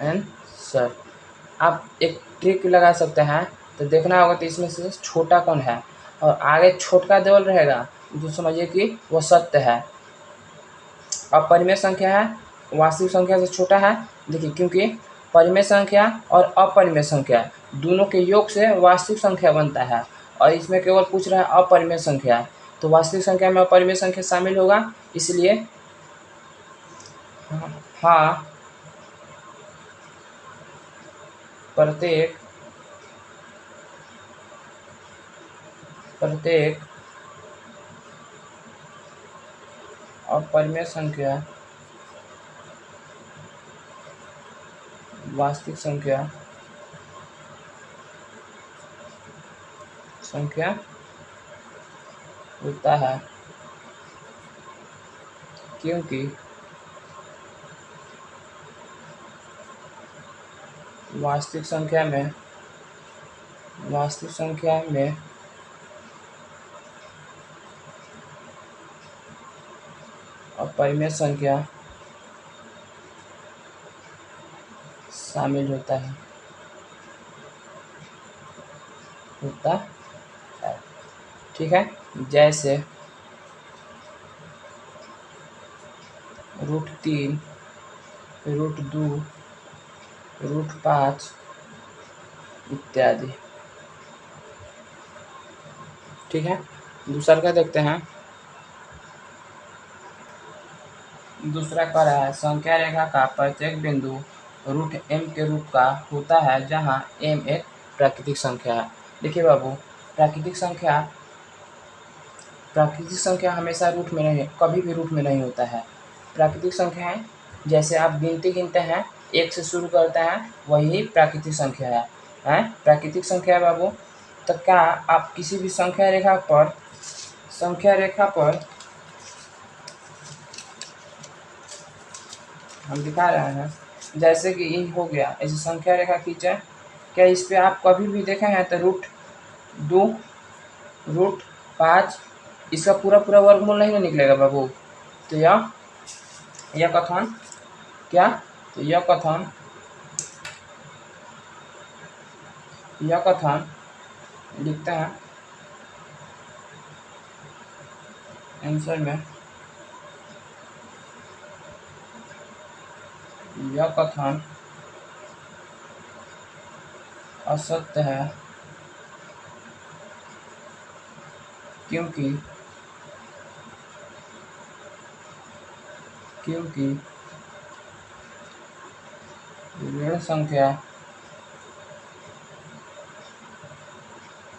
Answer. आप एक trick लगा सकते हैं, तो देखना होगा तो इसमें से छोटा कौन है, और आगे छोटा देवल रहेगा तो समझिए कि वो सत्य है। अपरिमेय संख्या है, वास्तविक संख्या से छोटा है। देखिए, क्योंकि परिमेय संख्या और अपरिमेय संख्या दोनों के योग से वास्तविक संख्या बनता है, और इसमें केवल पूछ रहा है अपरिमेय संख्या, तो वास्तविक संख्या में अपरिमेय संख्या शामिल होगा, इसलिए हाँ, प्रत्येक अपरिमेय संख्या वास्तविक संख्या होता है, क्योंकि वास्तविक संख्या में अपरिमेय संख्या शामिल होता है। ठीक है, जैसे √3, √2, √5 इत्यादि। ठीक है, दूसरा क्या देखते हैं। दूसरा कह रहा है संख्या रेखा का प्रत्येक बिंदु √m के रूप का होता है, जहां m एक प्राकृतिक संख्या है। देखिए बाबू, प्राकृतिक संख्या हमेशा रूट में नहीं, कभी भी रूट में नहीं होता है। प्राकृतिक संख्या है, जैसे आप गिनते हैं, 1 से शुरू करते हैं, वही प्राकृतिक संख्या है, प्राकृतिक संख्या है बाबू। तो क्या आप किसी भी संख्या रेखा पर हम दिखा रहे हैं, जैसे कि ये हो गया, ऐसे संख्या रेखा खींचे, क्या इस पे आप कभी भी देखे हैं तो √2, √5 इसका पूरा वर्गमूल नहीं निकलेगा बाबू। तो यह कथन क्या, तो यह कथन लिखते हैं आंसर में। यह कथन असत्य है, क्योंकि ऋण संख्या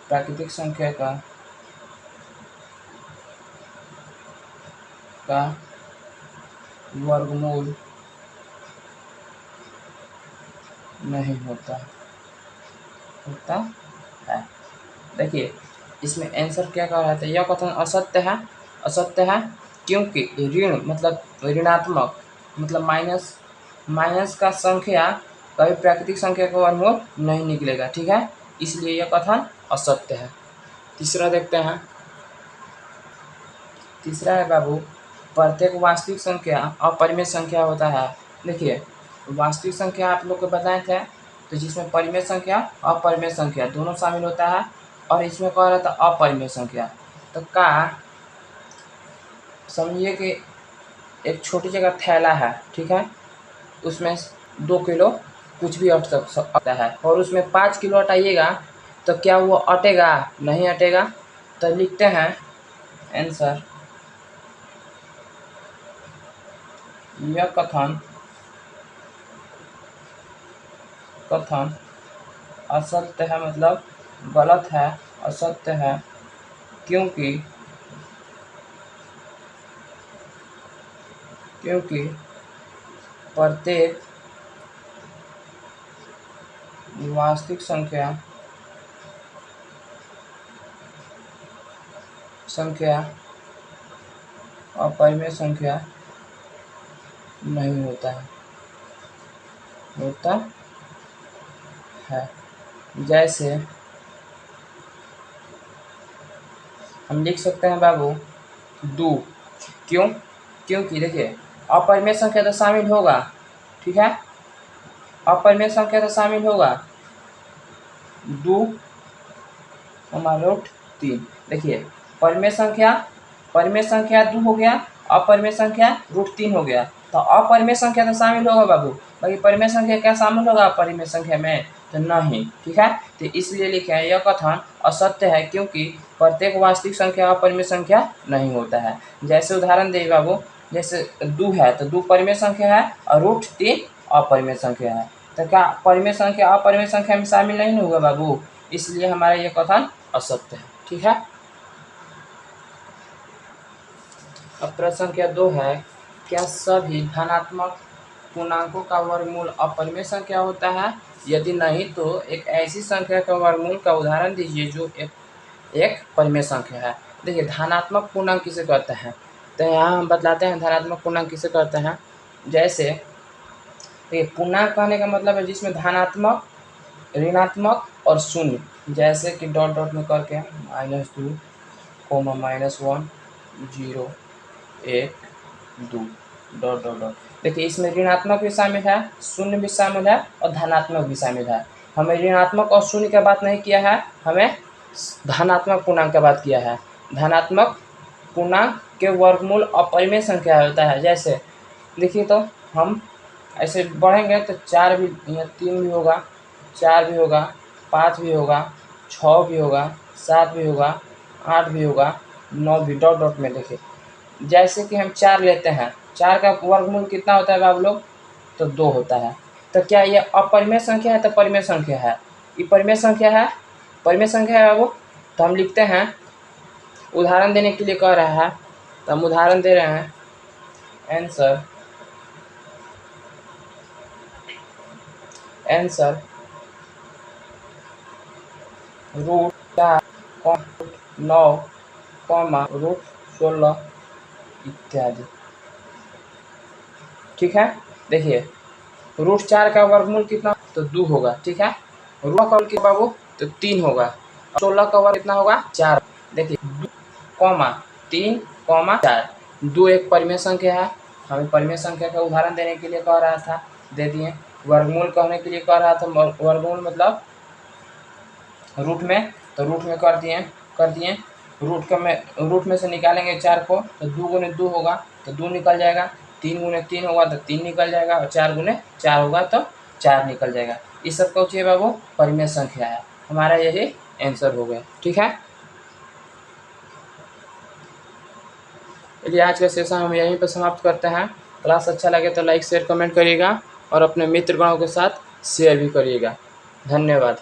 प्राकृतिक संख्या का वर्गमूल नहीं होता है। देखिए, इसमें आंसर क्या कह रहा था, यह कथन असत्य है क्योंकि ऋण मतलब ऋणात्मक मतलब माइनस का संख्या कभी प्राकृतिक संख्या का वर्गमूल नहीं निकलेगा। ठीक है, इसलिए यह कथन असत्य है। तीसरा देखते हैं। तीसरा है बाबू, प्रत्येक वास्तविक संख्या अपरिमेय संख्या होता है। देखिए, वास्तविक संख्या आप लोग को बताए थे, तो जिसमें परिमेय संख्या अपरिमेय संख्या दोनों शामिल होता है, और इसमें कह रहा था अपरिमेय संख्या। तो का समझिए कि एक छोटी जगह थैला है, ठीक है, उसमें 2 किलो कुछ भी अट सकता है, और उसमें 5 किलो अटाइएगा तो क्या वो अटेगा? नहीं अटेगा। तो लिखते हैं आंसर। यह कथन असत्य है, मतलब गलत है, असत्य है, क्योंकि प्रत्येक वास्तविक संख्या अपरिमेय संख्या नहीं होता है। जैसे हम लिख सकते हैं बाबू 2, क्योंकि देखिए अपरिमेय संख्या तो शामिल होगा, ठीक है, अपरिमेय संख्या तो शामिल होगा 2 रूट 3। देखिए परिमेय संख्या 2 हो गया, अपरिमेय संख्या √3 हो गया। तो अपरिमेय संख्या तो शामिल होगा बाबू, बाकी परिमेय संख्या क्या शामिल होगा अपरिमेय संख्या में? तो नहीं। ठीक है, तो इसलिए लिखे हैं यह कथन असत्य है, क्योंकि प्रत्येक वास्तविक संख्या अपरिमेय संख्या नहीं होता है। जैसे उदाहरण दे बाबू, जैसे 2 है तो 2 परिमेय संख्या है और √3 अपरिमेय संख्या है। तो क्या परिमेय संख्या अपरिमेय संख्या में शामिल नहीं होगा बाबू? इसलिए हमारा यह कथन असत्य है। ठीक है, अब प्रश्न संख्या 2 है, क्या सभी धनात्मक पूर्णांकों का वर्गमूल अपरिमेय संख्या होता है? यदि नहीं तो एक ऐसी संख्या का वर्गमूल का उदाहरण दीजिए जो एक परिमेय संख्या है। देखिए धनात्मक पूर्णांक किसे कहते हैं, तो यहाँ हम बतलाते हैं धनात्मक पूर्णांक किसे कहते हैं। जैसे देखिए पूर्णांक कहने का मतलब है जिसमें धनात्मक, ऋणात्मक और शून्य, जैसे कि डॉट डॉट में करके -2, -1, 0, 1, 2 डॉट डॉट डॉट। देखिए इसमें ऋणात्मक भी शामिल है, शून्य भी शामिल है और धनात्मक भी शामिल है। हमें ऋणात्मक और शून्य का बात नहीं किया है, हमें धनात्मक पूर्णांक का बात किया है। धनात्मक पूर्णांक के वर्गमूल अपरिमेय संख्या होता है। जैसे देखिए तो हम ऐसे बढ़ेंगे तो 4 भी, 3 भी होगा, 4 भी होगा, 5 भी होगा, 6 भी होगा, 7 भी होगा, 8 भी होगा, 9 भी डॉट डॉट में। देखिए जैसे कि हम 4 लेते हैं, 4 का वर्गमूल कितना होता है बाबू लोग? तो 2 होता है। तो क्या ये अपरिमेय संख्या है तो परिमेय संख्या है? ये परिमेय संख्या है, परिमेय संख्या है बाबू। तो हम लिखते हैं, उदाहरण देने के लिए कह रहा है तो हम उदाहरण दे रहे हैं। आंसर √4, √9, √16 इत्यादि। ठीक है, देखिए √4 का वर्गमूल कितना? तो 2 होगा। ठीक है, √9 का कितना बाबू? तो 3 होगा। 16 का वर्ग कितना होगा? 4। देखिए 2, 3, 4, 2 एक परिमेय संख्या है। हमें परिमेय संख्या का उदाहरण देने के लिए कह रहा था, दे दिए। वर्गमूल कहने के लिए कह रहा था, वर्गमूल मतलब रूट में, तो रूट में कर दिए। रूट में से निकालेंगे 4 को तो 2 गुने 2 होगा तो 2 निकल जाएगा, 3 गुने 3 होगा तो 3 निकल जाएगा और 4 गुने 4 होगा तो 4 निकल जाएगा। इस सब कौन सी है बाबू? परिमेय संख्या है। हमारा यही आंसर हो गया। ठीक है, चलिए आज का सेशन हम यहीं पर समाप्त करते हैं। क्लास अच्छा लगे तो लाइक शेयर कमेंट करिएगा और अपने मित्रगणों के साथ शेयर भी करिएगा। धन्यवाद।